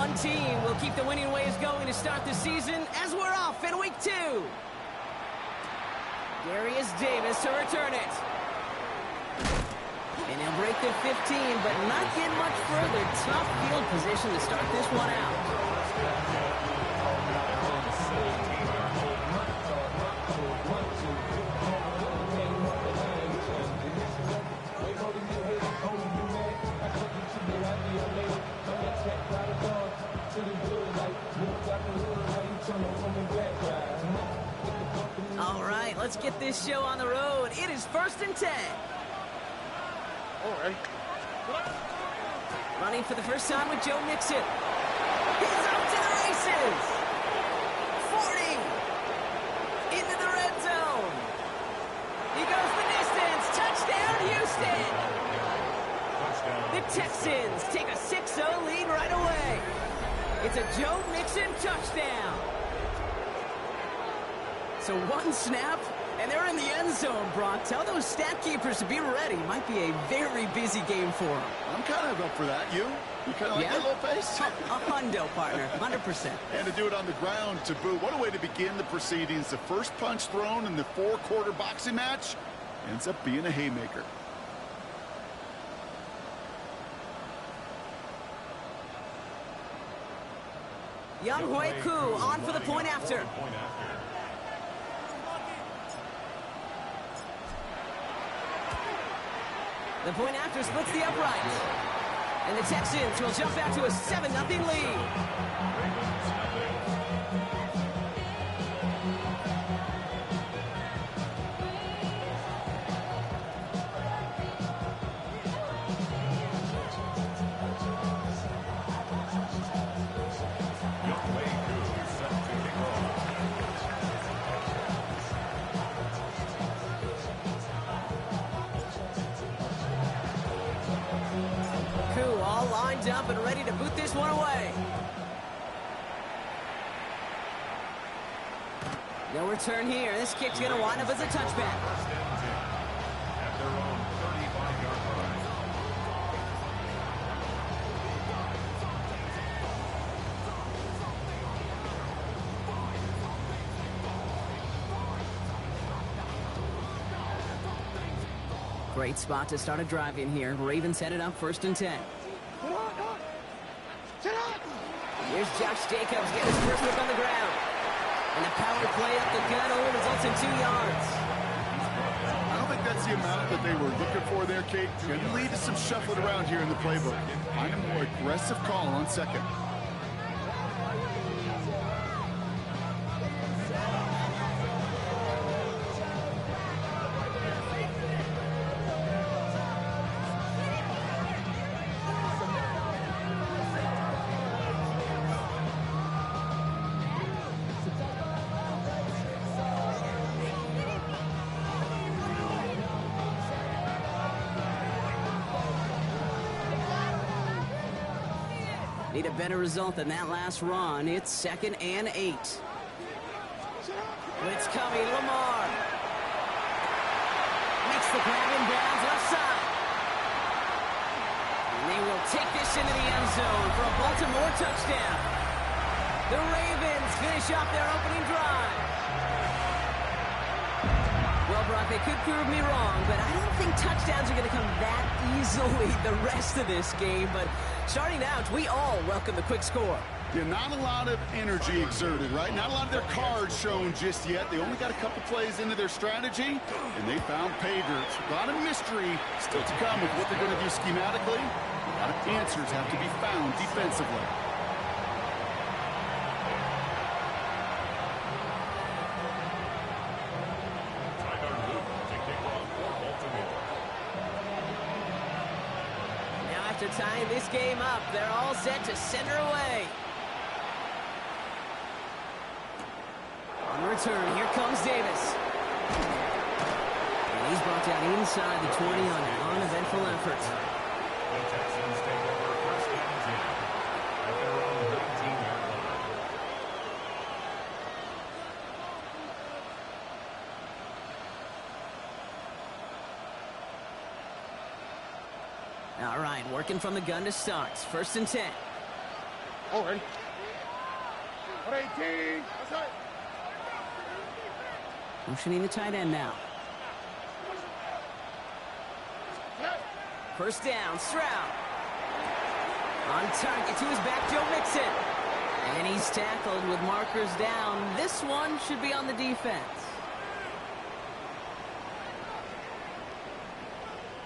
one team will keep the winning ways going to start the season as we're off in week 2. Darius Davis to return it. And he'll break the 15, but not get much further. Tough field position to start this one out. All right, let's get this show on the road. It is 1st and 10. All right. Running for the first time with Joe Mixon. He's up to the races. 40. Into the red zone. He goes the distance. Touchdown, Houston. The Texans take a 6-0 lead right away. It's a Joe Mixon touchdown. So one snap, and they're in the end zone, Brock. Tell those stat keepers to be ready. Might be a very busy game for them. I'm kind of up for that. You kind of like that little pace? A hundo, partner. 100%. And to do it on the ground to boot. What a way to begin the proceedings. The first punch thrown in the 4-quarter boxing match ends up being a haymaker. Young Hui Koo on for the point after. The point after splits the upright. And the Texans will jump out to a 7-0 lead. Up and ready to boot this one away. No return here. This kick's going to wind up as a touchback. Great spot to start a drive in here. Ravens headed up 1st and 10. Here's Josh Jacobs getting his first look on the ground. And a power play up the gut only results in 2 yards. I don't think that's the amount that they were looking for there, Kate. Going to lead to some shuffling around here in the playbook. Find a more aggressive call on second. Need a better result than that last run. It's 2nd and 8. Blitz coming, Lamar. Makes the grab in bounds left side. And they will take this into the end zone for a Baltimore touchdown. The Ravens finish off their opening drive. Well, Brock, they could prove me wrong, but I don't think touchdowns are going to come that easily the rest of this game. But starting out, we all welcome the quick score. Yeah, not a lot of energy exerted, right? Not a lot of their cards shown just yet. They only got a couple plays into their strategy, and they found pay dirt. A lot of mystery still to come with what they're going to do schematically. A lot of answers have to be found defensively. After tying this game up, they're all set to center away. On return, here comes Davis. And he's brought down inside the 20 on an uneventful effort. The Texans take over 1st and 10 at their own 19-yard line. All right, working from the gun to start. 1st and 10. Over. 18. Motioning the tight end now. First down, Stroud. On target to his back, Joe Mixon. And he's tackled with markers down. This one should be on the defense.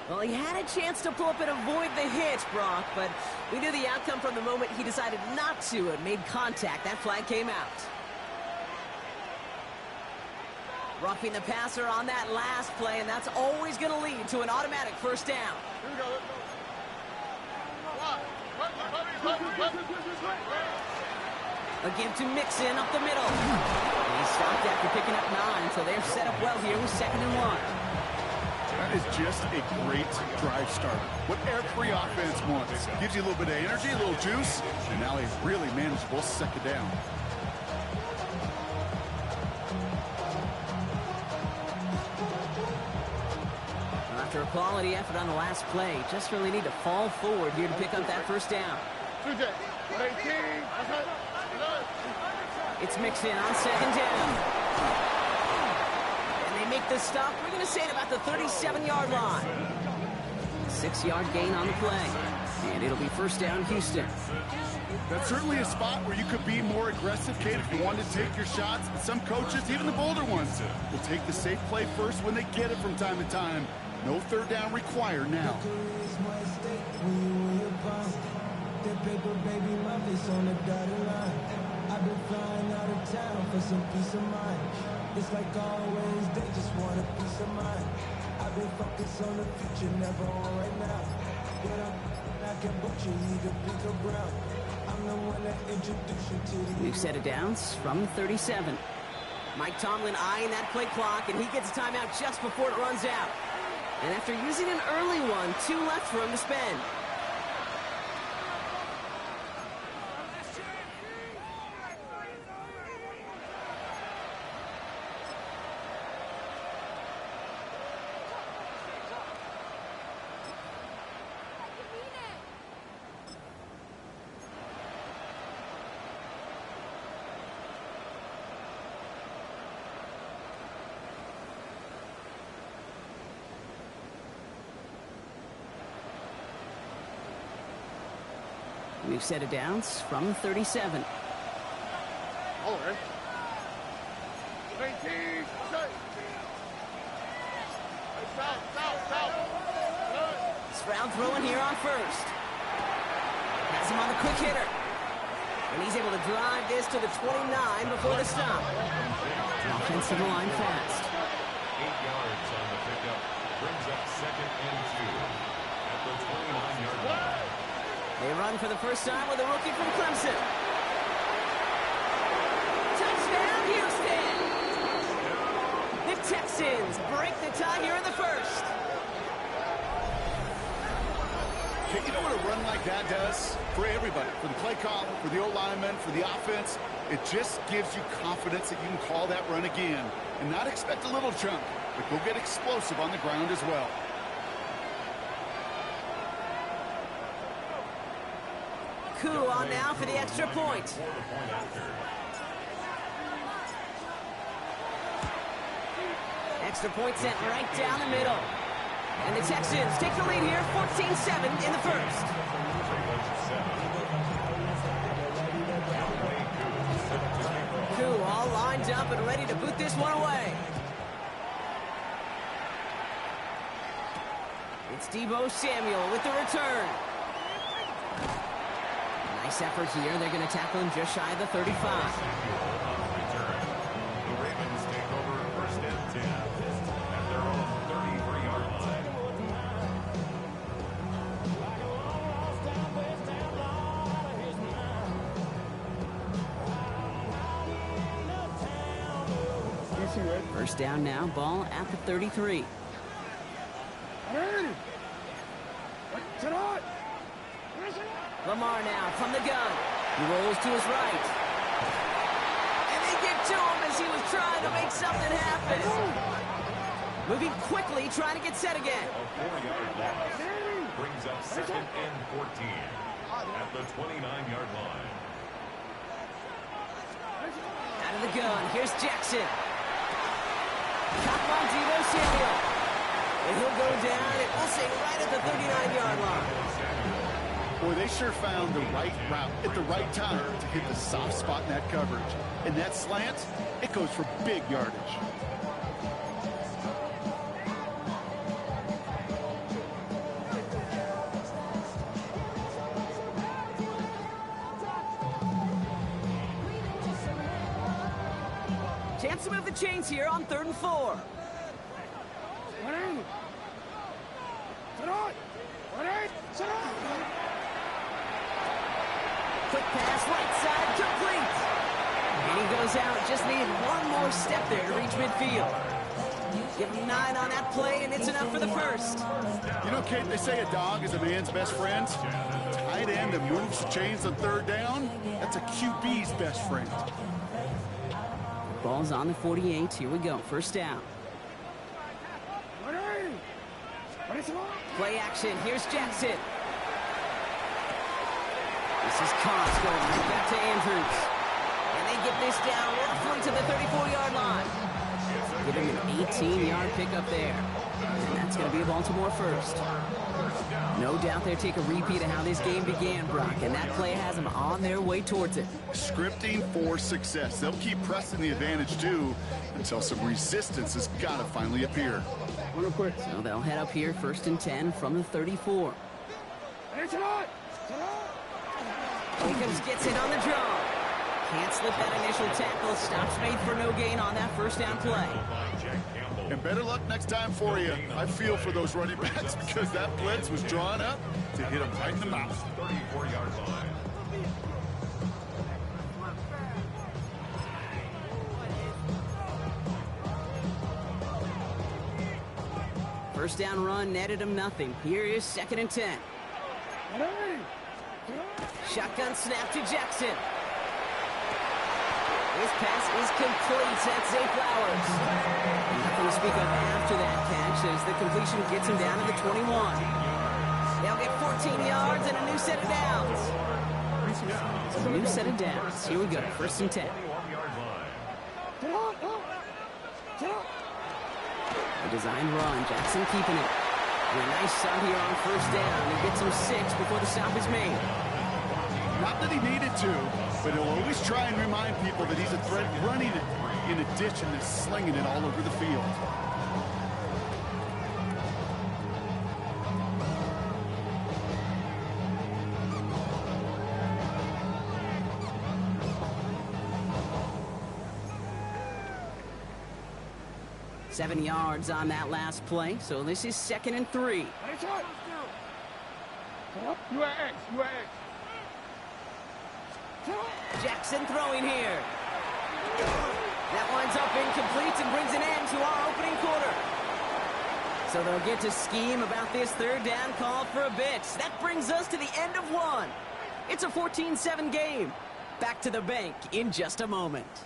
Well, he had a chance to pull up and avoid the hit, Brock, but we knew the outcome from the moment he decided not to and made contact. That flag came out. Roughing the passer on that last play, and that's always going to lead to an automatic first down. Here we go. A give to Mixon up the middle. And he stopped after picking up 9, so they're set up well here with 2nd and 1. That is just a great drive starter. What every offense wants. Gives you a little bit of energy, a little juice, and now a really manageable 2nd down. After a quality effort on the last play, just really need to fall forward here to pick up that first down. It's Mixon on 2nd down. And they make the stop. We're going to say at about the 37-yard line. 6-yard gain on the play. And it'll be first down, Houston. That's certainly a spot where you could be more aggressive, kid, if you wanted to take your shots. Some coaches, even the bolder ones, will take the safe play first when they get it from time to time. No 3rd down required now. Paper, baby, my face on the dotted line. I've been flying out of town for some peace of mind. It's like always, they just want a peace of mind. I've been focused on the future, never on right now. But I can butcher either pink or brown. I'm the one that introduced you to the... We've set it downs from 37. Mike Tomlin eyeing that play clock, and he gets a timeout just before it runs out. And after using an early one, 2 left for him to spend. We've set it downs from 37. Over. 19. Stroud throwing here on first. Has him on the quick hitter. And he's able to drive this to the 29 before the stop. Offensive line fast. 8 yards on the pickup. Brings up 2nd and 2 at the 29-yard line. They run for the first time with a rookie from Clemson. Touchdown, Houston! The Texans break the tie here in the first. Hey, you know what a run like that does? For everybody, for the play call, for the O-lineman, for the offense, it just gives you confidence that you can call that run again and not expect a little chunk, but go get explosive on the ground as well. Coup on now for the extra point. Extra point sent right down the middle. And the Texans take the lead here, 14-7 in the first. Coup all lined up and ready to boot this one away. It's Deebo Samuel with the return. Nice effort here. They're going to tackle him just shy of the 35. The Ravens take over 1st and 10 at their own 33-yard line. First down now, ball at the 33. Lamar now from the gun. He rolls to his right. And they get to him as he was trying to make something happen. Moving quickly, trying to get set again. A 4-yard loss brings up 2nd and 14 at the 29-yard line. Out of the gun, here's Jackson. Caught by Deebo Samuel. And he'll go down, and we'll say right at the 39-yard line. Boy, they sure found the right route at the right time to hit the soft spot in that coverage. And that slant, it goes for big yardage. Chance to move the chains here on 3rd and 4. Quick pass, right side, complete. And he goes out, just needed one more step there to reach midfield. Give him 9 on that play, and it's enough for the first. You know, Kate, they say a dog is a man's best friend. Tight end that moves the chains on 3rd down, that's a QB's best friend. Ball's on the 48. Here we go. First down. Play action. Here's Jackson. This is Cox going right back to Andrews. And they get this down roughly to the 34-yard line. Give him an 18-yard pickup there. And that's going to be a Baltimore first. No doubt they'll take a repeat of how this game began, Brock, and that play has them on their way towards it. Scripting for success. They'll keep pressing the advantage, too, until some resistance has got to finally appear. So they'll head up here, 1st and 10 from the 34. Jacobs gets it on the draw. Can't slip that initial tackle. Stops made for no gain on that first down play. And better luck next time for you. I feel for those running backs because that blitz was drawn up to hit them right in the mouth. 34-yard line. First down run netted him nothing. Here is 2nd and 10. Shotgun snap to Jackson. This pass is complete. That's Zay Flowers. Nothing to speak of after that catch as the completion gets him down to the 21. They'll get 14 yards and a new set of downs. A new set of downs. Here we go. 1st and 10. A design run. Jackson keeping it. And a nice start here on 1st down. He gets him 6 before the stop is made. Not that he needed to, but he'll always try and remind people that he's a threat running it in addition to slinging it all over the field. Seven yards on that last play, so this is 2nd and 3. Jackson throwing here. That winds up incomplete and brings an end to our opening quarter. So they'll get to scheme about this 3rd down call for a bit. That brings us to the end of 1. It's a 14-7 game. Back to the bank in just a moment.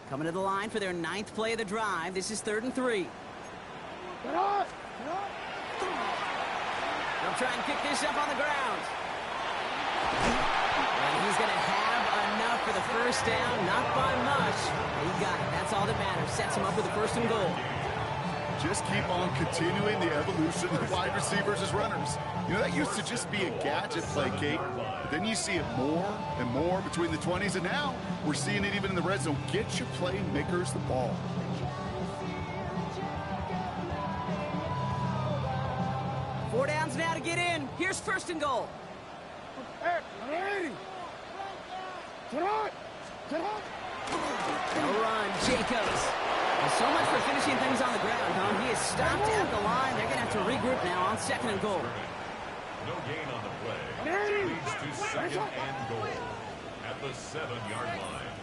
Coming to the line for their 9th play of the drive. This is 3rd and 3. They'll try and pick this up on the ground. And he's going to have enough for the first down. Not by much. He got it. That's all that matters. Sets him up with a 1st and goal. Just keep on continuing the evolution of wide receivers as runners. You know, that used to just be a gadget play, Kate. But then you see it more and more between the 20s, and now we're seeing it even in the red zone. Get your playmakers the ball. Four downs now to get in. Here's 1st and goal. They'll run. Jacobs. Well, so much for finishing things on the ground, huh? He is stopped at the line. They're going to have to regroup now on 2nd and goal. No gain on the play. Leads to 2nd and goal at the 7-yard line.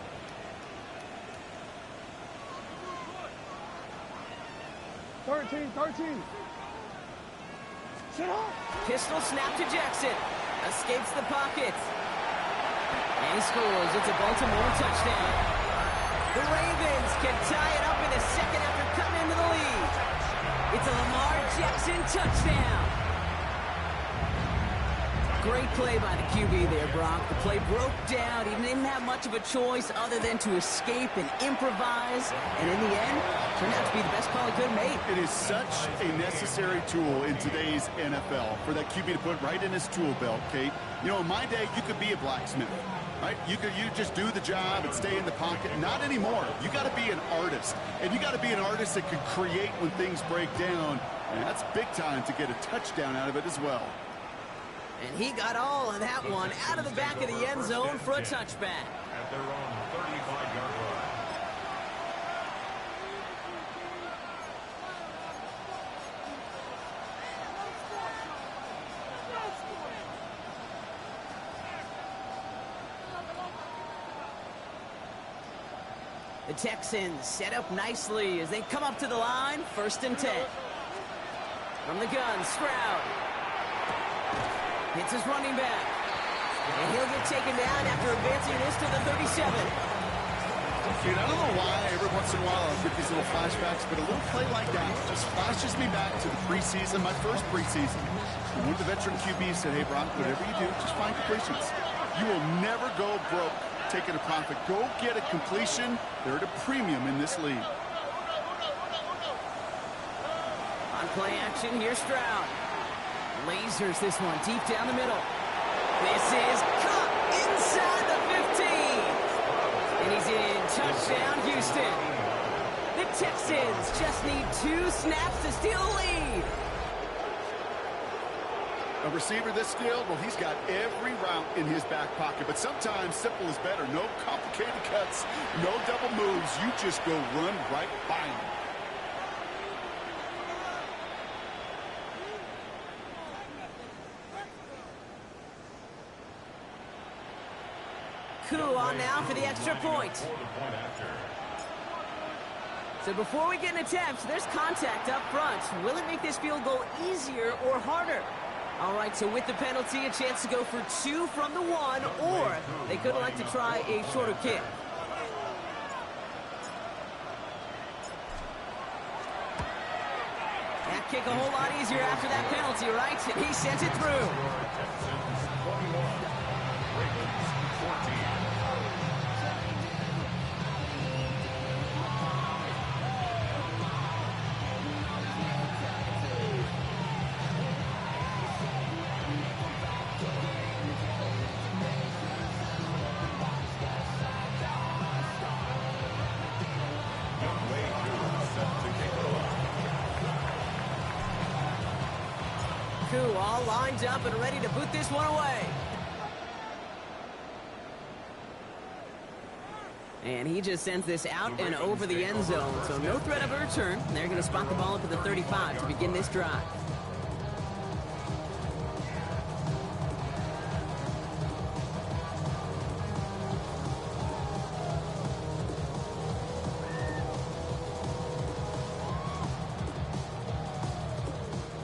Pistol snap to Jackson. Escapes the pocket. And he scores. It's a Baltimore touchdown. The Ravens can tie it up in a second after coming into the lead. It's a Lamar Jackson touchdown. Great play by the QB there, Brock. The play broke down. He didn't have much of a choice other than to escape and improvise. And in the end, turned out to be the best call he could have made. It is such a necessary tool in today's NFL for that QB to put right in his tool belt, Kate. You know, in my day, you could be a blacksmith, right? You just do the job and stay in the pocket. Not anymore. You got to be an artist. And you got to be an artist that can create when things break down. And that's big time to get a touchdown out of it as well. And he got all of that one out of the back of the end zone for a touchback. At their own 35-yard line. The Texans set up nicely as they come up to the line, 1st and 10. From the gun, Stroud. Hits his running back. And he'll get taken down after advancing this to the 37. Dude, I don't know why every once in a while I get these little flashbacks, but a little play like that just flashes me back to the preseason, my first preseason. And one of the veteran QBs said, hey, Brock, whatever you do, just find completions. You will never go broke taking a profit. Go get a completion. They're at a premium in this league. On play action, here's Stroud. Lasers this one deep down the middle. This is caught inside the 15. And he's in. Touchdown, Houston. The Texans just need 2 snaps to steal a lead. A receiver this skilled, well, he's got every route in his back pocket. But sometimes simple is better. No complicated cuts, no double moves. You just go run right by him. Coup on now for the extra point. So before we get an attempt, there's contact up front. Will it make this field goal easier or harder? All right, so with the penalty, a chance to go for 2 from the 1, or they could elect to try a shorter kick. That kick a whole lot easier after that penalty, right? And he sends it through. All lined up and ready to boot this one away. And he just sends this out and over the end zone, so no threat of a return. They're going to spot the ball up at the 35 to begin this drive.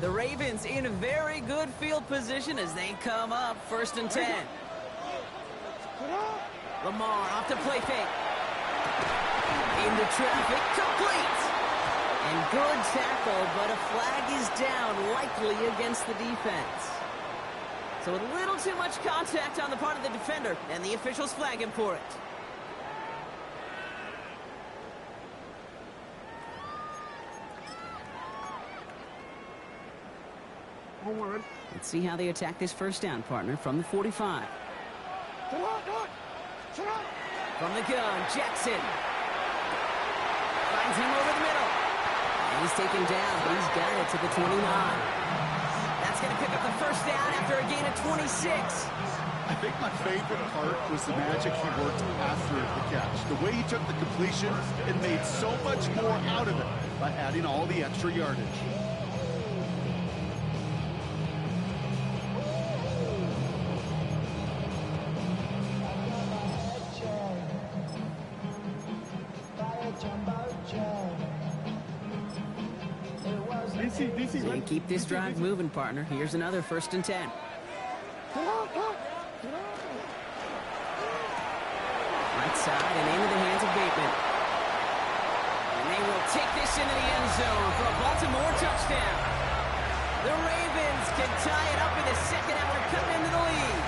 The Ravens in a very good field position as they come up 1st and 10. Lamar off the play fake. Into traffic, complete. And good tackle, but a flag is down, likely against the defense. So a little too much contact on the part of the defender, and the officials flag him for it. Let's see how they attack this 1st down, partner, from the 45. From the gun, Jackson. Finds him over the middle. And he's taken down, but he's got it to the 29. That's going to pick up the 1st down after a gain of 26. I think my favorite part was the magic he worked after the catch. The way he took the completion and made so much more out of it by adding all the extra yardage. And keep this drive moving, partner. Here's another 1st and 10. Outside and into the hands of Bateman. And they will take this into the end zone for a Baltimore touchdown. The Ravens can tie it up in the second after cutting into the lead.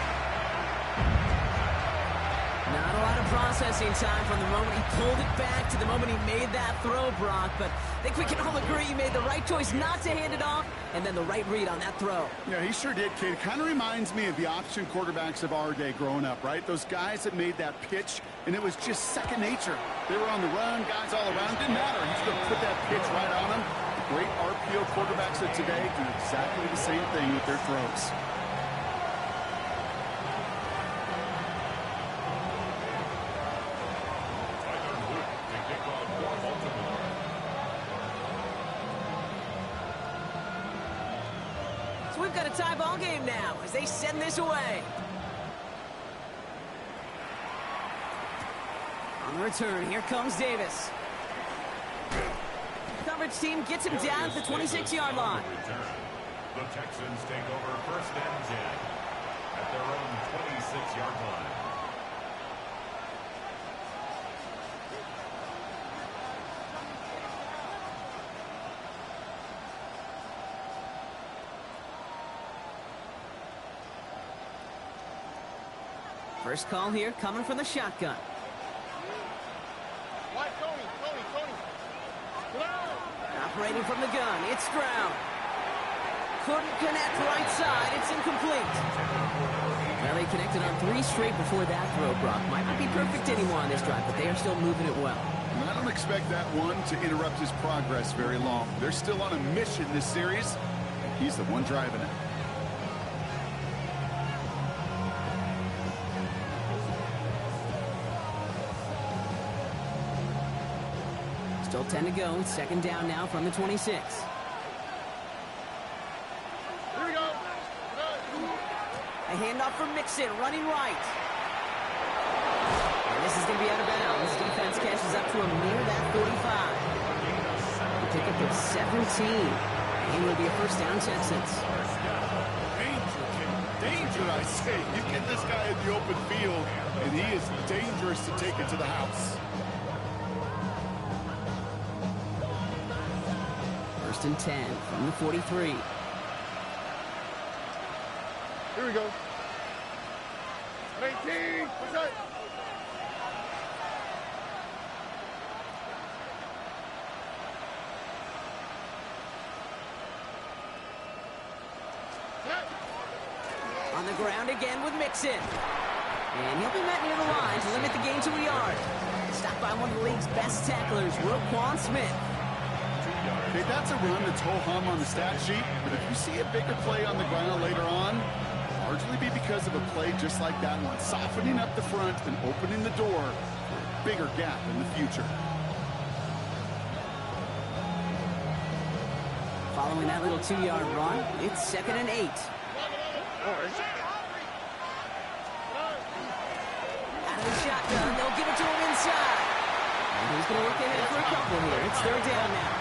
Not a lot of processing time from the moment he pulled it back to the moment he made that throw, Brock. But I think we can all agree he made the right choice not to hand it off, and then the right read on that throw. Yeah, he sure did, kid. Kind of reminds me of the option quarterbacks of our day growing up, right? Those guys that made that pitch, and it was just second nature. They were on the run, guys all around. Didn't matter. He's going to put that pitch right on them. The great RPO quarterbacks of today do exactly the same thing with their throws. So we've got a tie ball game now as they send this away. On the return, here comes Davis. Coverage team gets him down at the 26-yard line. The Texans take over first and 10 at their own 26-yard line. First call here coming from the shotgun. Operating from the gun, it's Stroud. Couldn't connect right side, it's incomplete. Well, they connected on 3 straight before that throw, Brock. Might not be perfect anymore on this drive, but they are still moving it well. And I don't expect that one to interrupt his progress very long. They're still on a mission this series. He's the one driving it. Still 10 to go. Second down now from the 26. Here we go. A handoff for Mixon, running right. And this is going to be out of bounds. Defense catches up to him near that 45. The pickup of 17. And will be a first down, Texans. Danger, kid. Danger, I say. You get this guy in the open field, and he is dangerous to take it to the house. First and 10 from the 43. Here we go. 18. What's that? On the ground again with Mixon. And he'll be met near the line to limit the gain to a yard. Stopped by one of the league's best tacklers, Roquan Smith. Okay, that's a run that's ho-hum on the stat sheet, but if you see a bigger play on the ground later on, largely be because of a play just like that one, softening up the front and opening the door for a bigger gap in the future. Following that little 2-yard run, it's 2nd and 8. Out of the shotgun, they'll give it to him inside. And he's going to look ahead for a couple here. It's 3rd down now.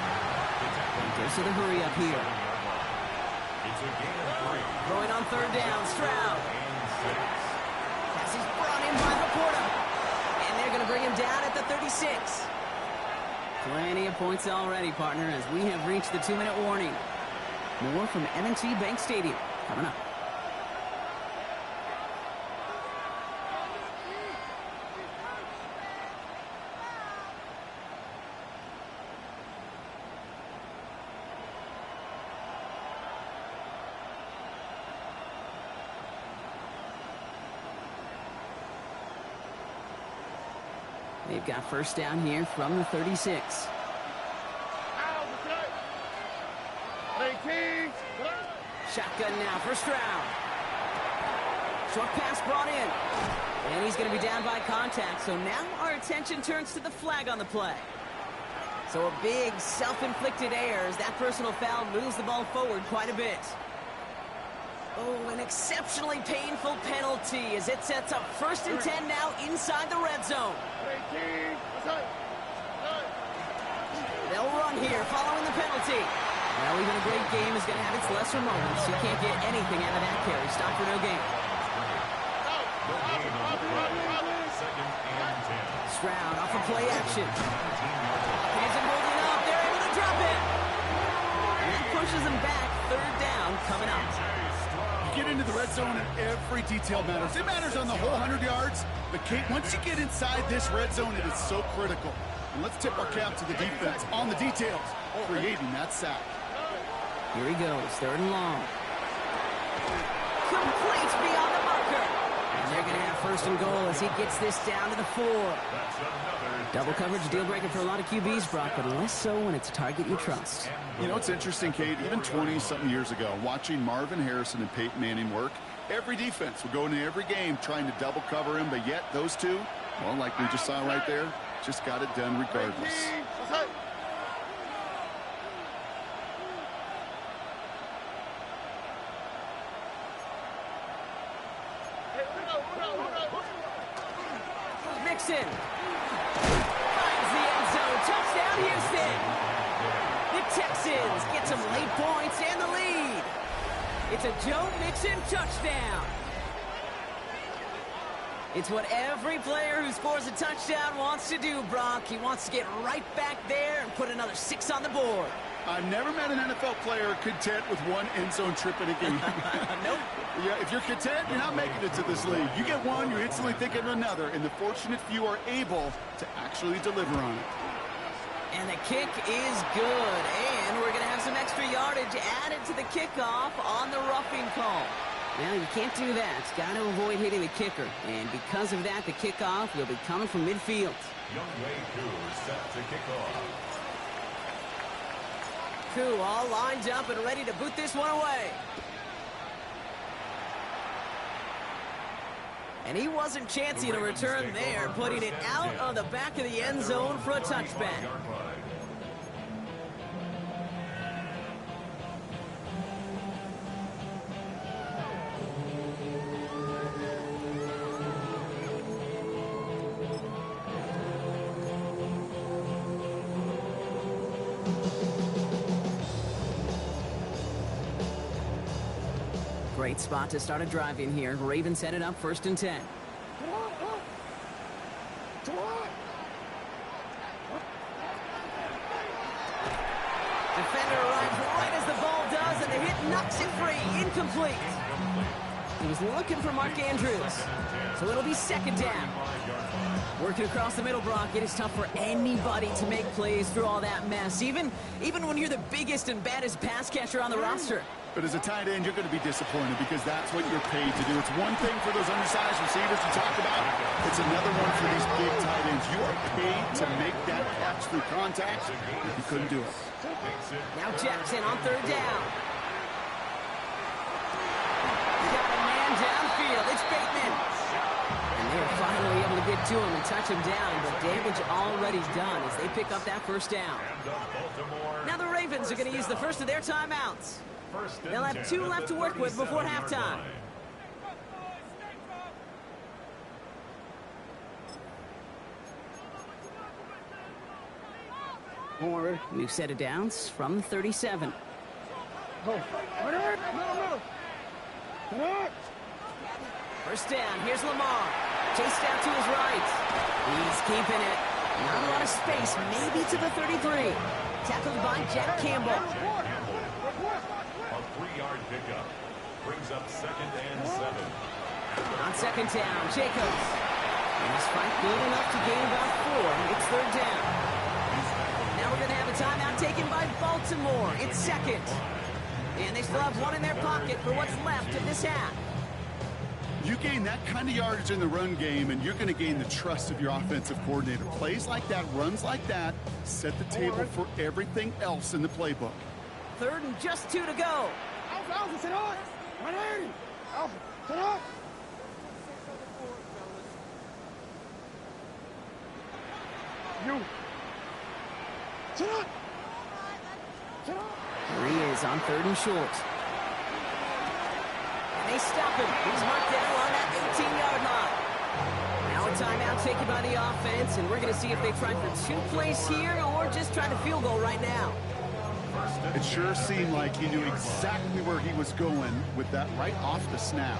Goes to the hurry up here. It's a gain of 3. Throwing on 3rd down, Stroud. Pass is brought in by Laporta. And they're going to bring him down at the 36. Plenty of points already, partner, as we have reached the 2-minute warning. More from M&T Bank Stadium coming up. They've got first down here from the 36. 18. Shotgun now for Stroud. Short pass brought in. And he's going to be down by contact. So now our attention turns to the flag on the play. So a big self-inflicted error as that personal foul moves the ball forward quite a bit. Oh, an exceptionally painful penalty as it sets up 1st and 10 now inside the red zone. 18. What's that? They'll run here following the penalty. Well, even a great game is going to have its lesser moments. You can't get anything out of that carry. Stop for no gain. The gain on the play. 2nd and 10. Stroud off of play action. He isn't holding up. They're able to drop it. And that pushes them back. Third down coming up. You get into the red zone and every detail matters. It matters on the whole 100 yards. But Kate, once you get inside this red zone, it is so critical. And let's tip our cap to the defense on the details, creating that sack. Here he goes, third and long. Complete beyond the marker. And they're going to have first and goal as he gets this down to the 4. Double coverage deal breaker for a lot of QBs, Brock, but less so when it's a target you trust. You know, it's interesting, Kate, even 20-something years ago, watching Marvin Harrison and Peyton Manning work, every defense would go into every game trying to double cover him, but yet those two, well, like we just saw right there, just got it done regardless. Mixon finds the end zone. Touchdown, Houston. The Texans get some late points and the lead. It's a Joe Mixon touchdown. It's what every player who scores a touchdown wants to do, Brock. He wants to get right back there and put another 6 on the board. I've never met an NFL player content with one end zone trip in a game. Nope. Yeah, if you're content, you're not making it to this league. You get one, you're instantly thinking of another, and the fortunate few are able to actually deliver on it. And the kick is good, and we're going to have some extra yardage added to the kickoff on the roughing call. Now, you can't do that. Got to avoid hitting the kicker, and because of that, the kickoff will be coming from midfield. Youngway Koo set to kick off. Koo all lined up and ready to boot this one away. And he wasn't chancing a return there, putting it out on the back of the end zone for a touchback. Great spot to start a drive in here. Ravens headed up 1st and 10. Defender arrives right as the ball does, and the hit knocks it free. Incomplete. He was looking for Mark Andrews. So it'll be 2nd down. Working across the middle, Brock, it is tough for anybody to make plays through all that mess, even when you're the biggest and baddest pass catcher on the roster. But as a tight end, you're going to be disappointed because that's what you're paid to do. It's one thing for those undersized receivers you talked about. It's another one for these big tight ends. You are paid to make that catch through contact. If you couldn't do it. Now Jackson on 3rd down. He's got a man downfield. It's Bateman. And they're finally able to get to him and touch him down. But damage already done as they pick up that 1st down. Now the Ravens are going to use the first of their timeouts. They'll have 2 left to work with before halftime. We've set it downs from the 37. First down, here's Lamar. Chased out to his right. He's keeping it. Not a lot of space, maybe to the 33. Tackled by Jack Campbell. A 3-yard pickup brings up 2nd and 7. On 2nd down, Jacobs. And this fight good enough to gain about 4. It's 3rd down. Now we're going to have a timeout taken by Baltimore. It's 2nd. And they still have 1 in their pocket for what's left of this half. You gain that kind of yardage in the run game, and you're going to gain the trust of your offensive coordinator. Plays like that, runs like that, set the table for everything else in the playbook. 3rd and just 2 to go. Here he is on 3rd and short. And they stop him. He's marked down on that 18-yard line. Now a timeout taken by the offense, and we're going to see if they try for 2 plays here or just try to field goal right now. It sure seemed like he knew exactly where he was going with that right off the snap.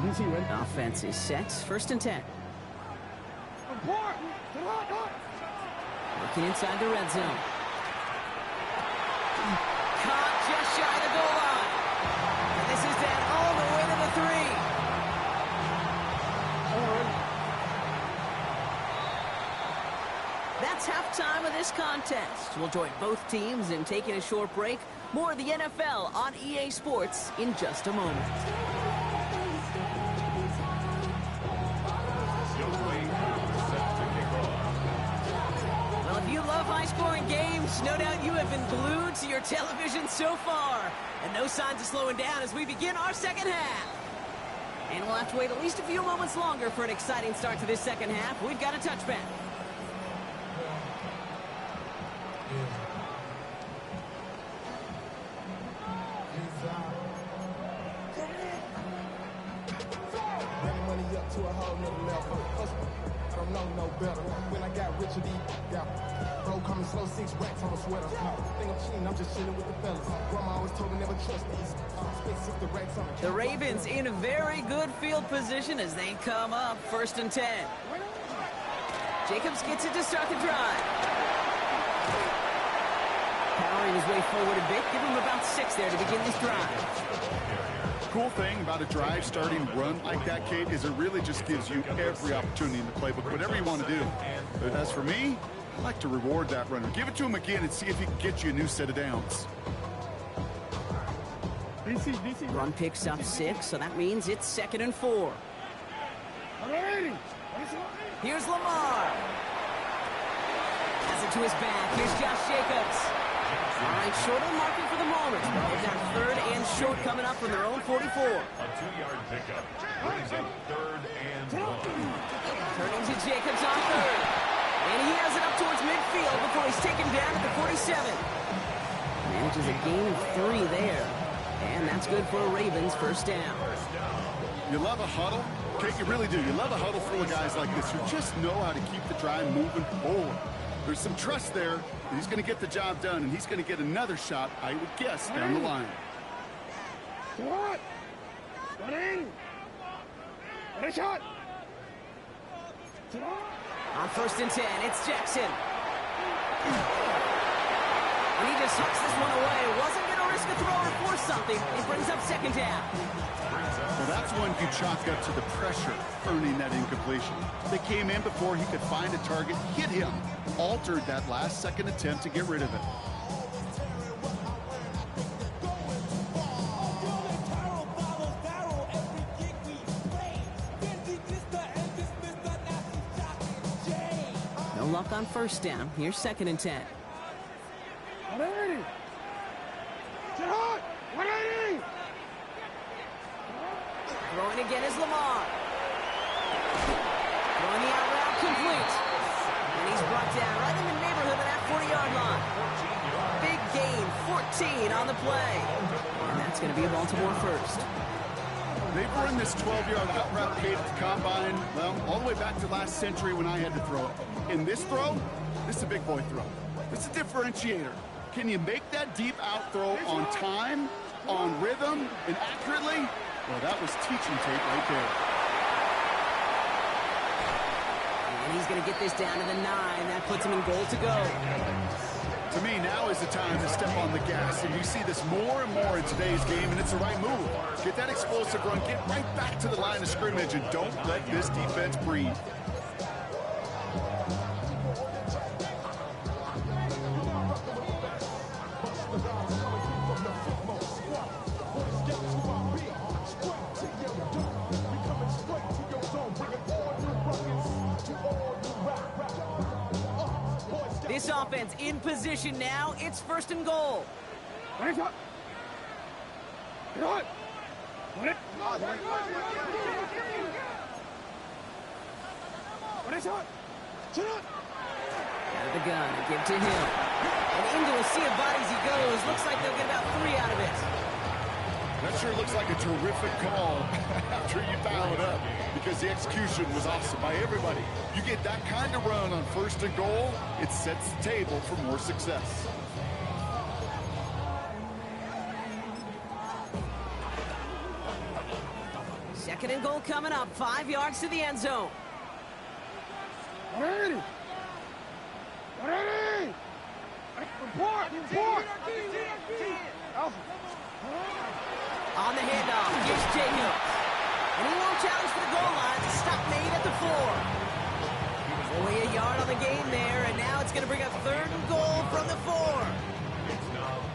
Offense is set. First and 10. Working inside the red zone. Caught just shy of the goal line. And this is down all the way to the 3. That's halftime of this contest. We'll join both teams in taking a short break. More of the NFL on EA Sports in just a moment. Well, if you love high-scoring games, no doubt you have been glued to your television so far. And no signs of slowing down as we begin our second half. And we'll have to wait at least a few moments longer for an exciting start to this second half. We've got a touchback. To a whole nother level. I don't know no better. When I got rich, bro coming slow, 6 racks on a sweater. Think I'm cheating, I'm just chilling with the fellas. Grandma always told me never trust these. The Ravens in a very good field position as they come up. First and 10. Jacobs gets it to start the drive. Powering his way forward a bit. Give him about 6 there to begin this drive. Cool thing about a drive starting run like that, Kate, is it really just gives you every opportunity in the playbook, whatever you want to do. But as for me, I like to reward that runner. Give it to him again and see if he can get you a new set of downs. Run picks up 6, so that means it's 2nd and 4. Here's Lamar. Pass it to his back. Here's Josh Jacobs. All right, short on marking for the moment. They've got 3rd and short coming up from their own 44. A 2-yard pickup brings up 3rd and 1. Turning to Jacobs on 3rd. And he has it up towards midfield before he's taken down at the 47. Manages a gain of 3 there. And that's good for a Ravens first down. You love a huddle? Kate, you really do. You love a huddle full of guys like this who just know how to keep the drive moving forward. There's some trust there. He's going to get the job done, and he's going to get another shot, I would guess, down the line. Shot. On 1st and 10, it's Jackson. And he just hooks this one away. Wasn't going to risk a throw or force something. It brings up 2nd down. Well, that's one you chalk up to the pressure earning that incompletion. They came in before he could find a target, hit him, altered that last-second attempt to get rid of it. No luck on 1st down. Here's 2nd and 10. Throwing again is Lamar. Throwing the out route complete. And he's brought down right in the neighborhood of that 40-yard line. Big gain, 14 on the play. And that's going to be a Baltimore first. They've run this 12-yard out route, Kate, at the combine, well, all the way back to last century when I had to throw it. In this throw, this is a big boy throw. It's a differentiator. Can you make that deep out throw on time, on rhythm, and accurately? Well, that was teaching tape right there. And he's going to get this down to the 9. That puts him in goal to go. To me, now is the time to step on the gas, and you see this more and more in today's game, and it's the right move. Get that explosive run, get right back to the line of scrimmage, and don't let this defense breathe. This offense in position now. It's 1st and goal. Out of the gun, give to him. And into a sea of bodies he goes. Looks like they'll get about 3 out of it. That sure looks like a terrific call after you dial it up, because the execution was awesome by everybody. You get that kind of run on 1st and goal, it sets the table for more success. Second and goal coming up. 5 yards to the end zone. Ready! Ready! Report! Report! Alpha. On the handoff, here's Jacobs. And he won't challenge for the goal line. Stop made at the 4. Only a yard on the game there, and now it's going to bring up third and goal from the 4.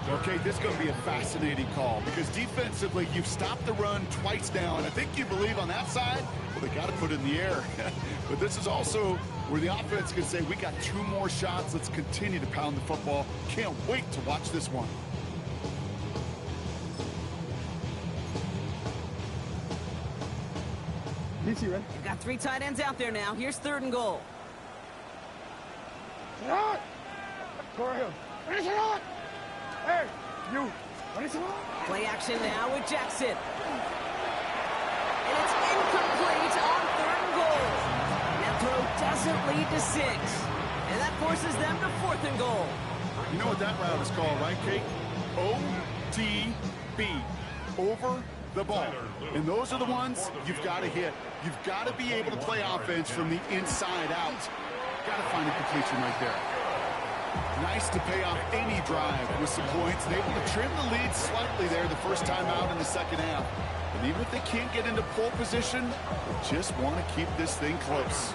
Okay, this is going to be a fascinating call because defensively, you've stopped the run twice now, and I think you believe on that side, well, they got to put it in the air. But this is also where the offense can say, we got 2 more shots. Let's continue to pound the football. Can't wait to watch this one. DC, ready? You've got 3 tight ends out there now. Here's third and goal. Shot! Go ahead. Ready, shot! Hey, you. Ready, shot? Play action now with Jackson. And it's incomplete on third and goal. Now throw doesn't lead to 6. And that forces them to fourth and goal. You know what that route is called, right, Kate? OTB. Over the ball. And those are the ones you've got to hit. You've got to be able to play offense from the inside out. Got to find a completion right there. Nice to pay off any drive with some points. And able to trim the lead slightly there the first time out in the second half. And even if they can't get into pole position, they just want to keep this thing close.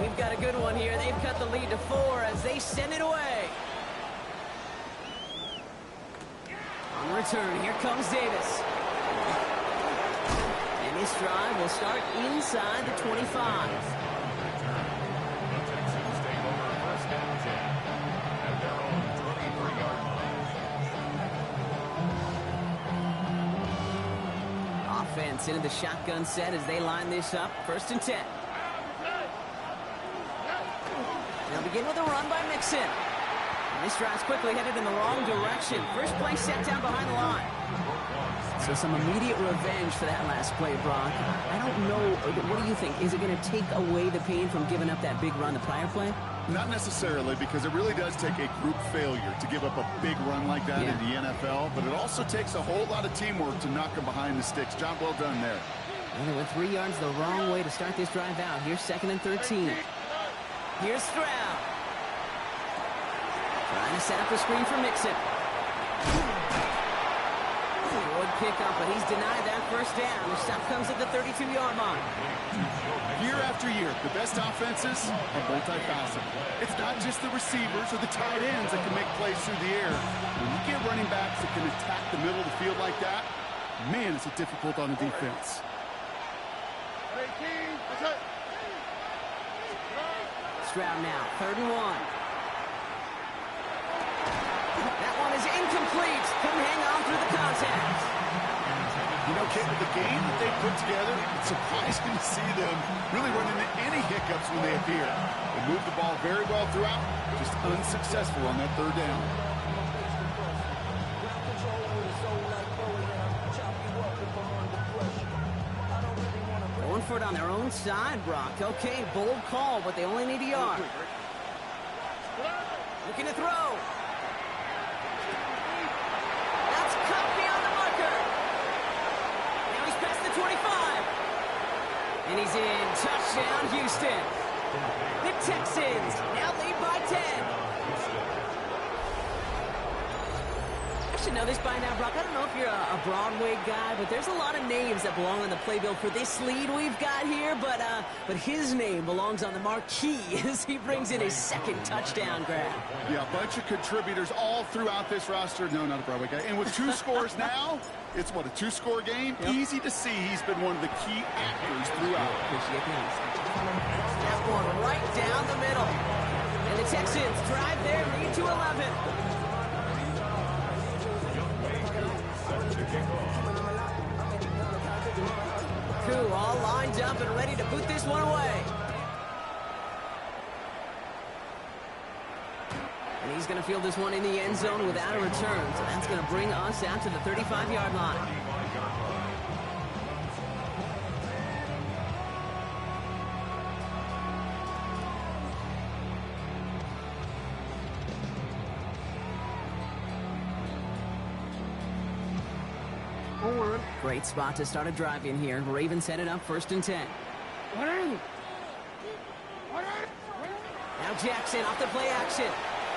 We've got a good one here. They've cut the lead to 4 as they send it away. On return, here comes Davis. And this drive will start inside the 25. Offense into the shotgun set as they line this up. 1st and 10. They'll begin with a run by Mixon. And this drive's quickly headed in the wrong direction. First play set down behind the line. So some immediate revenge for that last play, Brock. I don't know. What do you think? Is it going to take away the pain from giving up that big run the prior play? Not necessarily, because it really does take a group failure to give up a big run like that in the NFL, but it also takes a whole lot of teamwork to knock them behind the sticks. Job well done there. And they went 3 yards the wrong way to start this drive out. Here's 2nd and 13. Here's Stroud. Trying to set up a screen for Mixon. Good pickup, but he's denied that first down. The stop comes at the 32-yard line. Year after year, the best offenses are multifaceted. It's not just the receivers or the tight ends that can make plays through the air. When you get running backs that can attack the middle of the field like that, man, it's difficult on the defense. Stroud now, 3rd and 1. That one is incomplete. Couldn't hang on through the contact. You know, Kate, with the game that they put together, it's surprising to see them really run into any hiccups when they appear. They moved the ball very well throughout, just unsuccessful on that 3rd down. Going for it on their own side, Brock. Okay, bold call, but they only need a yard. Looking to throw. That's cut beyond the marker. Now he's past the 25. And he's in. Touchdown, Houston. The Texans now lead by 10. I should know this by now, Brock. I don't know if you're a Broadway guy, but there's a lot of names that belong on the playbill for this lead we've got here, but his name belongs on the marquee as he brings in his 2nd touchdown grab. Yeah, a bunch of contributors all throughout this roster. No, not a Broadway guy. And with 2 scores now, it's what, a 2-score game? Yep. Easy to see he's been one of the key actors throughout. That one right down the middle. And the Texans drive their lead to 11. Koo all lined up and ready to boot this one away. And he's going to field this one in the end zone without a return. So that's going to bring us out to the 35-yard line. Great spot to start a drive in here. Ravens set it up 1st and 10. Now Jackson off the play action.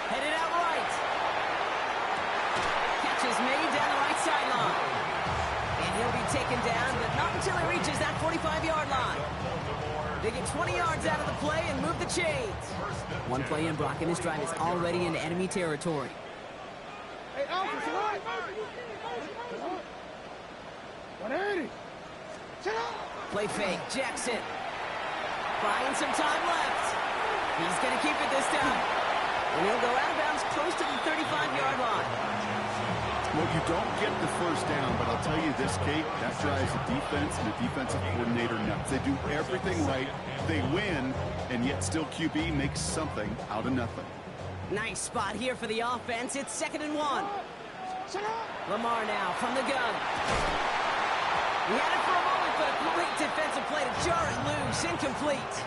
Headed out right. Catch is made down the right sideline. And he'll be taken down, but not until he reaches that 45-yard line. They get 20 yards out of the play and move the chains. One play in, Brock, and this drive is already into enemy territory. Hey, Alpha, sit on. 180. Sit on. Play fake, Jackson. Buying some time left. He's going to keep it this time. And he'll go out of bounds close to the 35-yard line. Well, you don't get the first down, but I'll tell you this, Kate, that drives a defense and a defensive coordinator nuts. They do everything right. They win, and yet still QB makes something out of nothing. Nice spot here for the offense. It's 2nd and 1. Lamar now from the gun. He had it for a moment, but a great defensive play to jar it loose. Incomplete.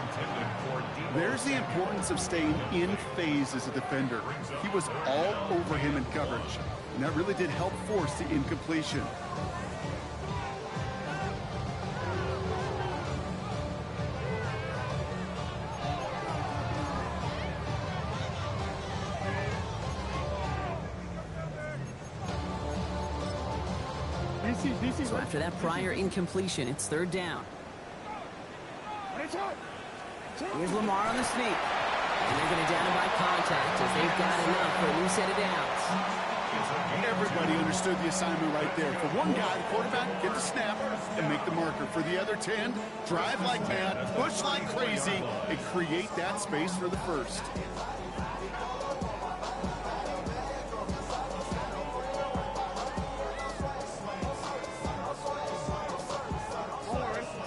There's the importance of staying in phase as a defender. He was all over him in coverage, and that really did help force the incompletion. So after that prior incompletion, it's 3rd down. Here's Lamar on the sneak. And they're going to down him by contact as they've got enough for a new set of downs. Everybody understood the assignment right there. For one guy, the quarterback, get the snap and make the marker. For the other 10, drive like mad, push like crazy, and create that space for the first.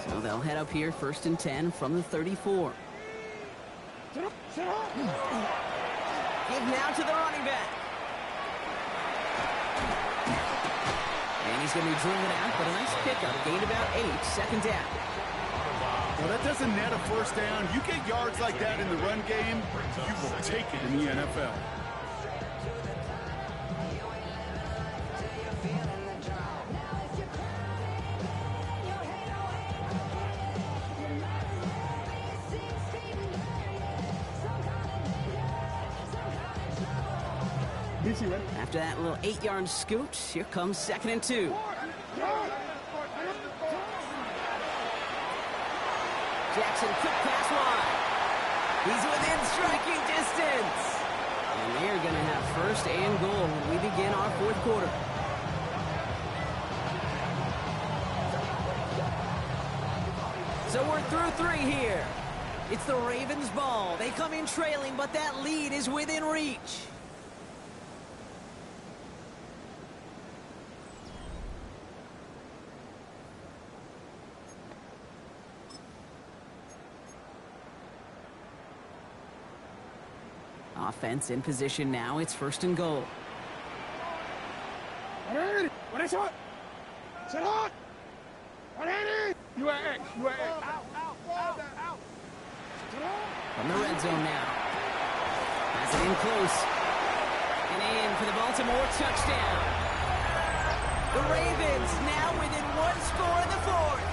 So they'll head up here 1st and 10 from the 34. Give now to the running back. And he's going to be driven out, but a nice pickup. Gained about 8, 2nd down. Well, that doesn't net a first down. You get yards like that in the run game, you will take it in the NFL. After that little 8-yard scoot, here comes 2nd and 2. Jackson, quick pass wide. He's within striking distance. And they're going to have 1st and goal when we begin our 4th quarter. So we're through 3 here. It's the Ravens' ball. They come in trailing, but that lead is within reach. Offense in position now. It's 1st and goal. What is it? Sit on. 180. UAX. From the red zone now. Has it in close. And in for the Baltimore touchdown. The Ravens now within 1 score in the 4th.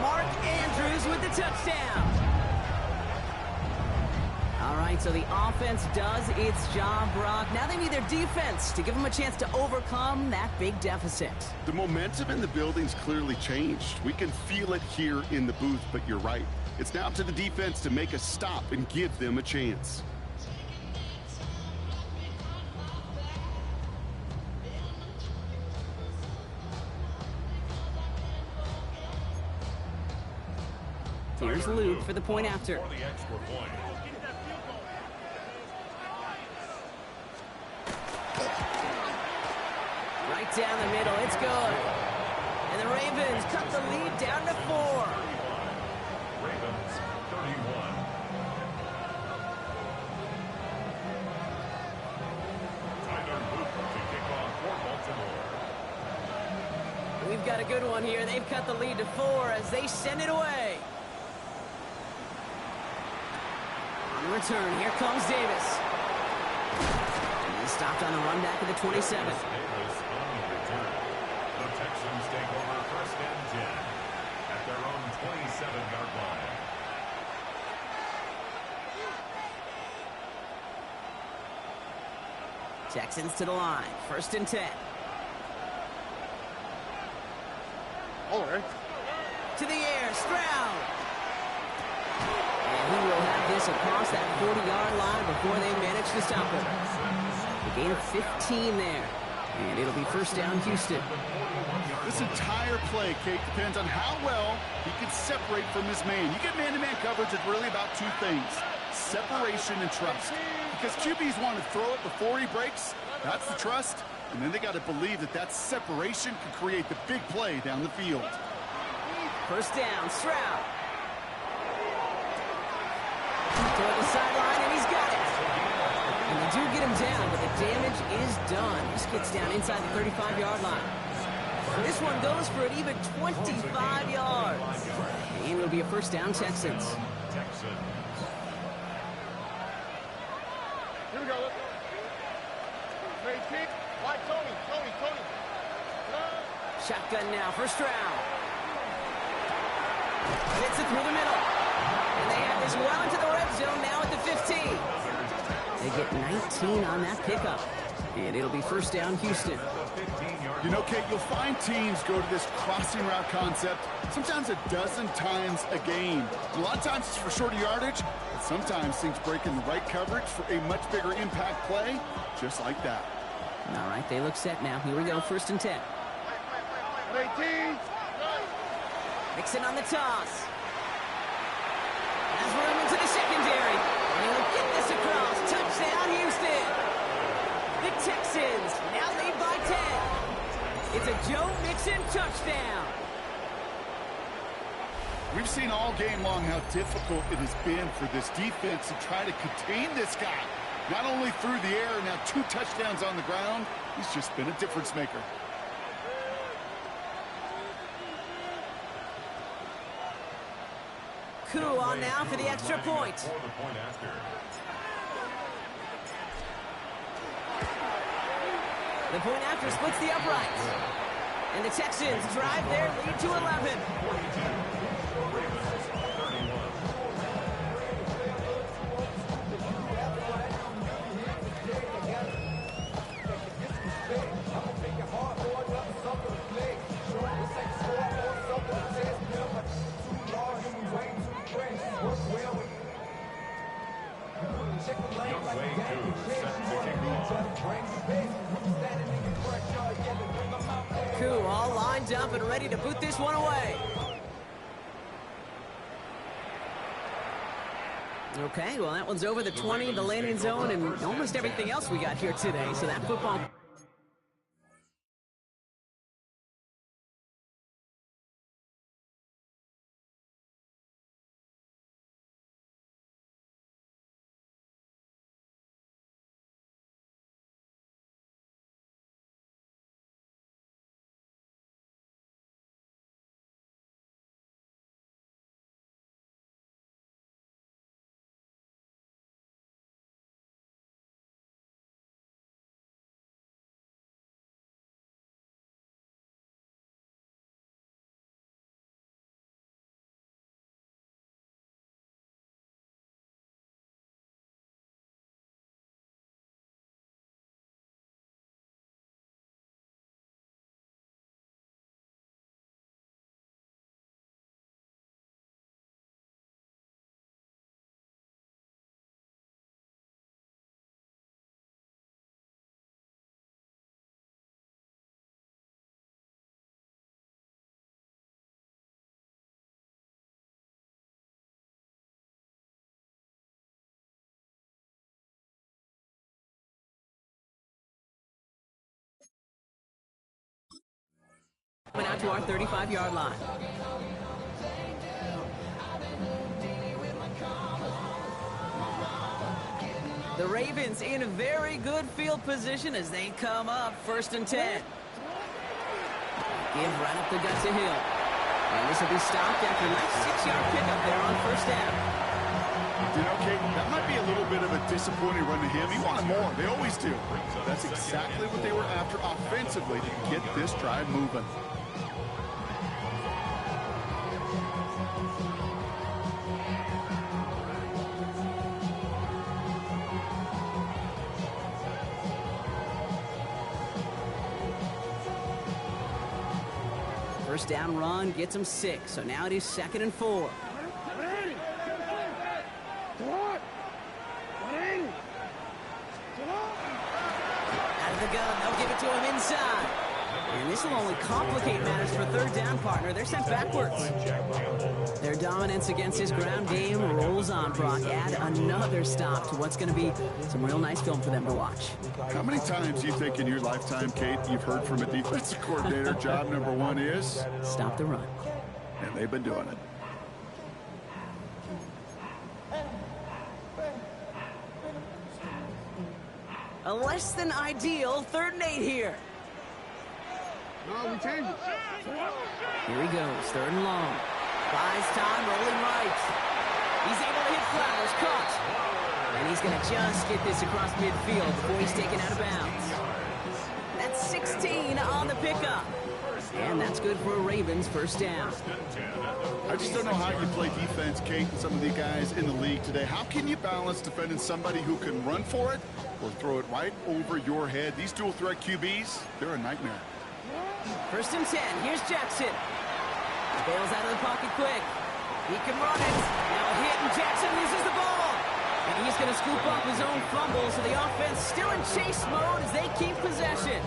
Mark Andrews with the touchdown. All right, so the offense does its job, Brock. Now they need their defense to give them a chance to overcome that big deficit. The momentum in the building's clearly changed. We can feel it here in the booth, but you're right. It's now up to the defense to make a stop and give them a chance. Here's Luke for the point after. For the extra point. Right down the middle, it's good. And the Ravens cut the lead down to 4. Ravens 31. Tyler Luke to kick off for Baltimore. We've got a good one here. They've cut the lead to 4 as they send it away. On return, here comes Davis. And stopped on the run back at the 27. The Texans take over First and 10 at their own 27-yard line. Texans to the line. First and 10. All right. To the air, Stroud. And he will have this across that 40-yard line before they manage to stop him. A gain of 15 there. And it'll be first down, Houston. This entire play, Kate, depends on how well he can separate from his man. You get man-to-man coverage, it's really about two things: separation and trust. Because QBs want to throw it before he breaks. That's the trust. And then they got to believe that that separation can create the big play down the field. First down, Stroud. Toward the sideline, and he's got it. And they do get him down, but the damage is done. This gets down inside the 35-yard line. This one goes for an even 25 yards. And it'll be a first down, Texans. Here we go. Let's go. Hey, Pete. Why, Tony. Shotgun now for Stroud. Hits it through the middle. And they have this well into the red zone now at the 15. They get 19 on that pickup. And it'll be first down, Houston. You know, Kate, you'll find teams go to this crossing route concept sometimes a dozen times a game. A lot of times it's for shorter yardage, but sometimes things break in the right coverage for a much bigger impact play, just like that. All right, they look set now. Here we go, first and 10. 18. Mixon on the toss. Has room into the secondary. And he'll get this across. Touchdown, Houston. The Texans now lead by 10. It's a Joe Mixon touchdown. We've seen all game long how difficult it has been for this defense to try to contain this guy. Not only through the air, now 2 touchdowns on the ground. He's just been a difference maker. Coup on now for the extra point. The point after splits the uprights. And the Texans drive their lead to 11. Coup all lined up and ready to boot this one away. Okay, well, that one's over the 20, the landing zone, and almost everything else we got here today. So that football... Went out to our 35-yard line. The Ravens in a very good field position as they come up first and 10. Give right up the gut to Hill. And this will be stopped after a nice 6-yard pickup there on first down. You know, Kate, that might be a little bit of a disappointing run to him. He wanted more. They always do. That's exactly what they were after offensively to get this drive moving. First down run gets him 6, so now it is 2nd and 4. Out of the gun, they'll give it to him inside. And this will only complicate matters for 3rd down, partner. They're sent backwards. Their dominance against his ground game rolls on, Brock. Add another stop to what's going to be some real nice film for them to watch. How many times do you think in your lifetime, Kate, you've heard from a defensive coordinator, job number 1 is? Stop the run. And they've been doing it. A less than ideal 3rd and 8 here. No, we change it. Here he goes, 3rd and long. Buys time, rolling right. He's able to hit Flowers, caught. And he's going to just get this across midfield before he's taken out of bounds. That's 16 on the pickup. And that's good for a Ravens 1st down. I just don't know how you play defense, Kate, and some of the guys in the league today. How can you balance defending somebody who can run for it or throw it right over your head? These dual threat QBs, they're a nightmare. 1st and 10. Here's Jackson. Bails out of the pocket quick. He can run it. Now a hit, and Jackson loses the ball. And he's going to scoop up his own fumble, so the offense still in chase mode as they keep possession.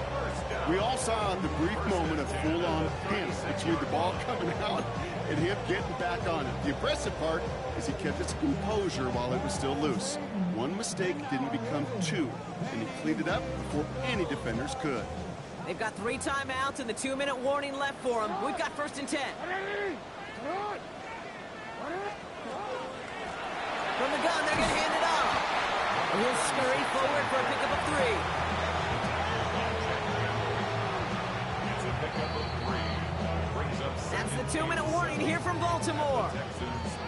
We all saw the brief moment of full-on panic between the ball coming out and him getting back on it. The impressive part is he kept his composure while it was still loose. One mistake didn't become 2, and he cleaned it up before any defenders could. They've got 3 timeouts and the 2-minute warning left for them. We've got 1st and 10. From the gun, they're going to hand it off. And he'll scurry forward for a pickup of 3. That's the 2-minute warning here from Baltimore.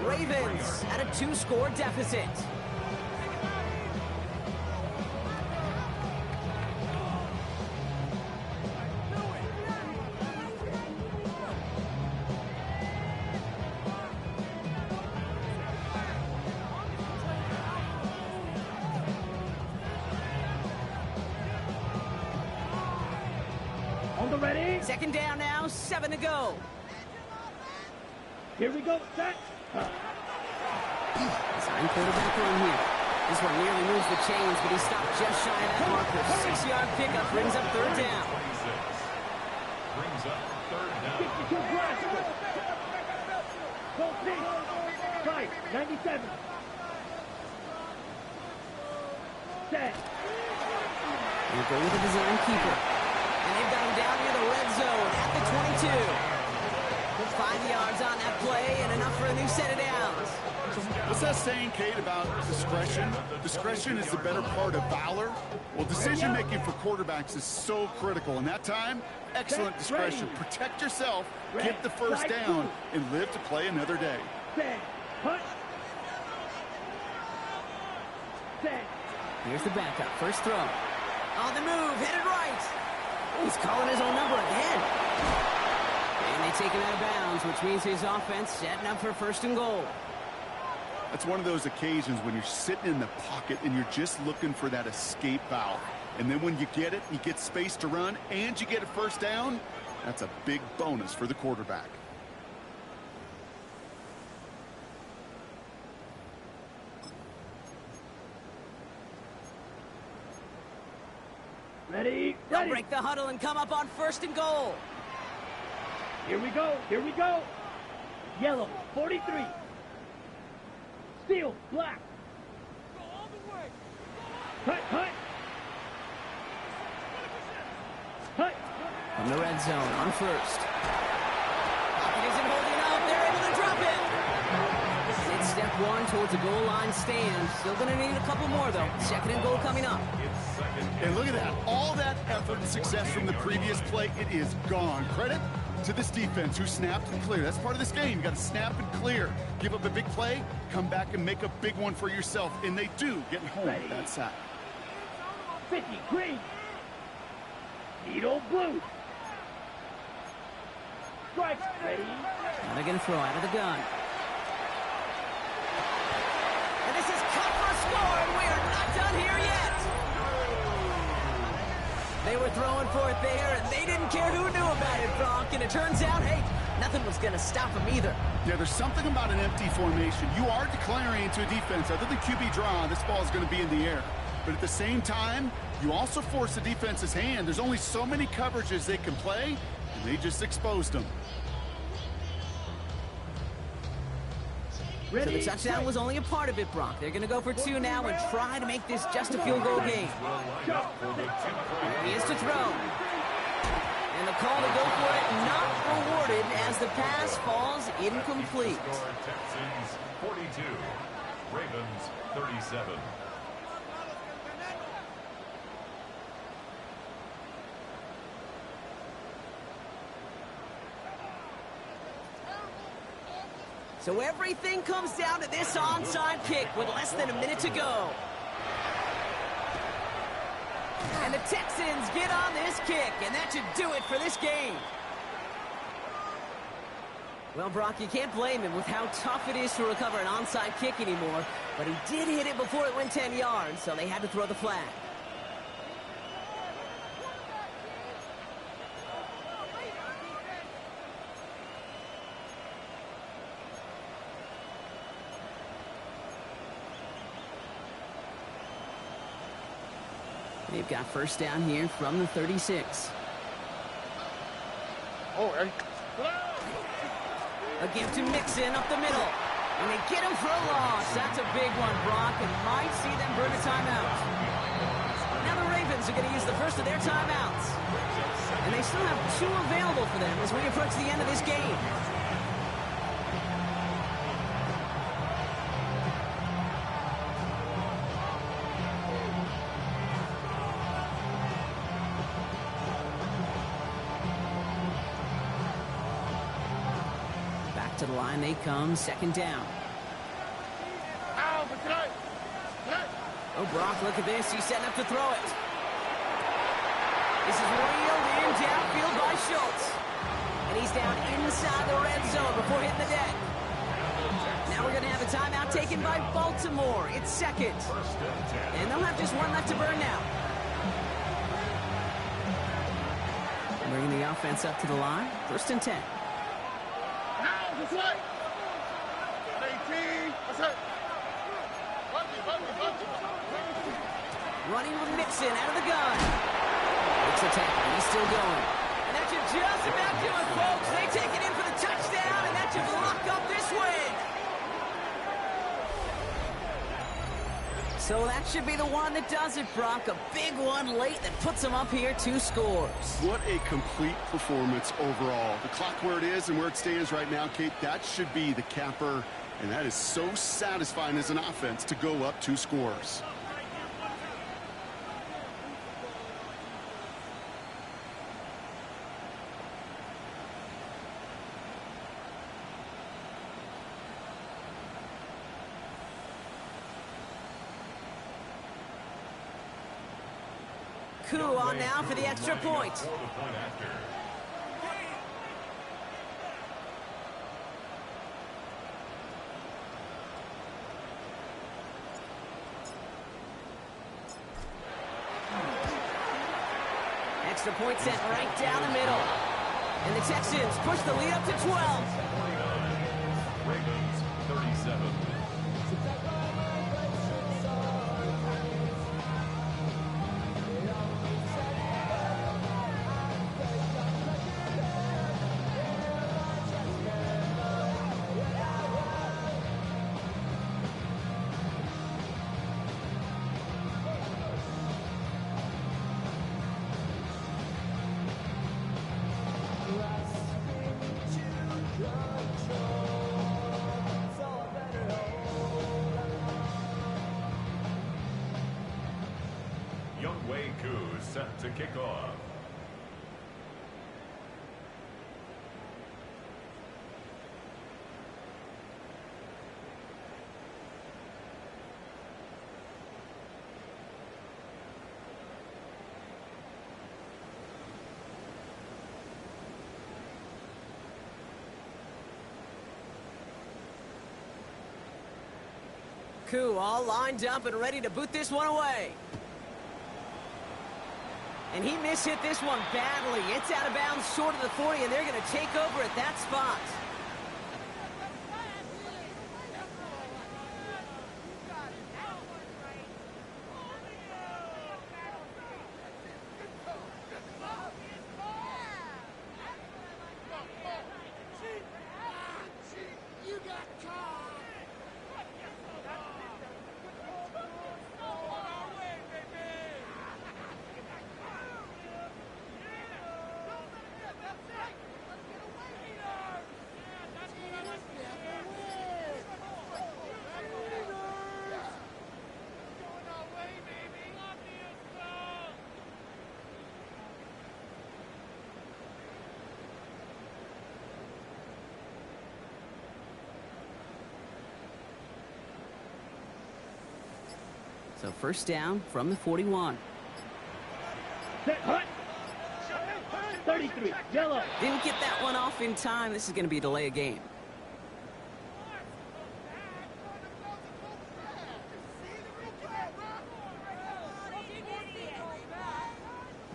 Ravens at a 2-score deficit. On the ready. 2nd down now, 7 to go. Here we go. Set. Sign quarterback run here. This one nearly moves the chains, but he stopped just shy of that marker. 6-yard pickup brings up 3rd down. Brings up 3rd down. 62 grass. Go big. Right. 97. Set. We'll go with the design keeper. And they've got him down near the red zone at the 22. 5 yards on that play and enough for a new set of downs. What's that saying, Kate, about discretion? Discretion is the better part of valor. Well, decision-making for quarterbacks is so critical. And that time, excellent discretion. Protect yourself, get the 1st down, and live to play another day. Here's the backup. 1st throw. On the move, headed right. He's calling his own number again. And they take him out of bounds, which means his offense setting up for 1st and goal. That's one of those occasions when you're sitting in the pocket and you're just looking for that escape valve. And then when you get it, you get space to run, and you get a 1st down, that's a big bonus for the quarterback. Ready. They'll break the huddle and come up on 1st and goal. Here we go. Here we go. Yellow. 43. Steel. Black. Go all the way. Hut. Hut. Hut. From the red zone on 1st. Pocket isn't holding up. They're able to drop it. And it's step 1 towards a goal line stand. Still going to need a couple more, though. 2nd and goal coming up. And look at that. All that effort and success from the previous play, it is gone. Credit to this defense who snapped and cleared. That's part of this game. You got to snap and clear. Give up a big play, come back and make a big one for yourself. And they do get home with that sack. 50. Green. Needle blue. Strike. Ready. Now they're going to throw out of the gun. This is cut for a score, and we are not done here yet. They were throwing for it there, and they didn't care who knew about it, Brock. And it turns out, hey, nothing was going to stop them either. Yeah, there's something about an empty formation. You are declaring to a defense, other than QB draw, this ball is going to be in the air. But at the same time, you also force the defense's hand. There's only so many coverages they can play, and they just exposed them. So the touchdown was only a part of it, Brock. They're going to go for 2 now and try to make this just a field goal game. There he is to throw. And the call to go for it not rewarded as the pass falls incomplete. Texans 42, Ravens 37. So everything comes down to this onside kick with less than a minute to go. And the Texans get on this kick, and that should do it for this game. Well, Brock, you can't blame him with how tough it is to recover an onside kick anymore, but he did hit it before it went 10 yards, so they had to throw the flag. They've got first down here from the 36. Oh, hey. A give to Mixon up the middle. And they get him for a loss. That's a big one, Brock, and might see them burn a timeout. Now the Ravens are going to use the first of their timeouts. And they still have 2 available for them as we approach the end of this game. To the line they come, second down. Oh, Brock, look at this. He's setting up to throw it. This is reeled in downfield by Schultz. And he's down inside the red zone before hitting the deck. Now we're going to have a timeout taken by Baltimore. It's second. And they'll have just 1 left to burn now. Bringing the offense up to the line. First and 10. Running with Mixon out of the gun. It's a tackle. He's still going. And that should just about do it, folks. They take it in for the touchdown, and that should lock up this win. So that should be the one that does it, Brock. A big one late that puts them up here 2 scores. What a complete performance overall. The clock where it is and where it stands right now, Kate, that should be the capper. And that is so satisfying as an offense to go up 2 scores. Coup on now for the extra point. Extra point sent right down the middle. And the Texans push the lead up to 12. Ravens 37. Set to kick off. Koo all lined up and ready to boot this one away. And he mishit this one badly. It's out of bounds short of the 40, and they're going to take over at that spot. So first down from the 41. Set, hut. 33, yellow. Didn't get that one off in time. This is going to be a delay of game.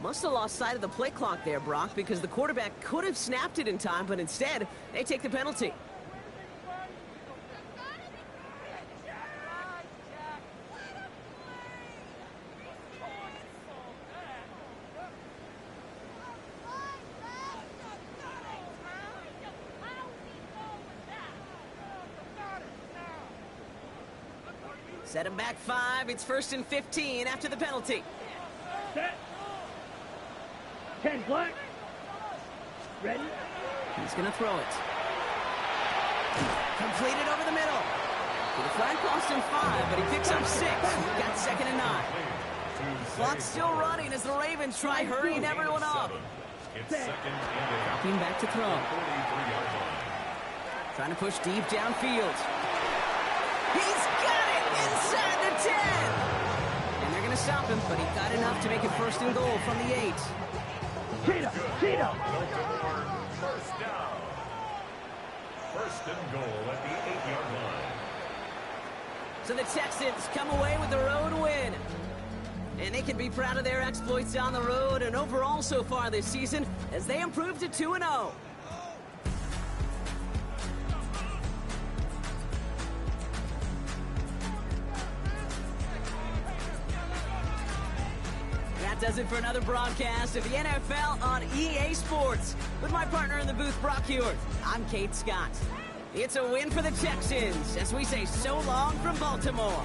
Must have lost sight of the play clock there, Brock, because the quarterback could have snapped it in time, but instead, they take the penalty. Set him back 5. It's 1st and 15 after the penalty. Set. 10 black. Ready. He's going to throw it. Completed over the middle. The flag cost him 5, but he picks up 6. Got 2nd and 9. Clock's still running as the Ravens try hurrying everyone up. Dropping back to throw. Trying to push deep downfield. He's got it inside the 10. And they're going to stop him, but he got enough to make it 1st and goal from the 8. Cheetah. First down. 1st and goal at the 8-yard line. So the Texans come away with the road win. And they can be proud of their exploits on the road and overall so far this season as they improve to 2-0. That does it for another broadcast of the NFL on EA Sports. With my partner in the booth, Brock Hewitt, I'm Kate Scott. It's a win for the Texans as we say so long from Baltimore.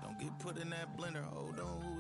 Don't get put in that blender, hold on.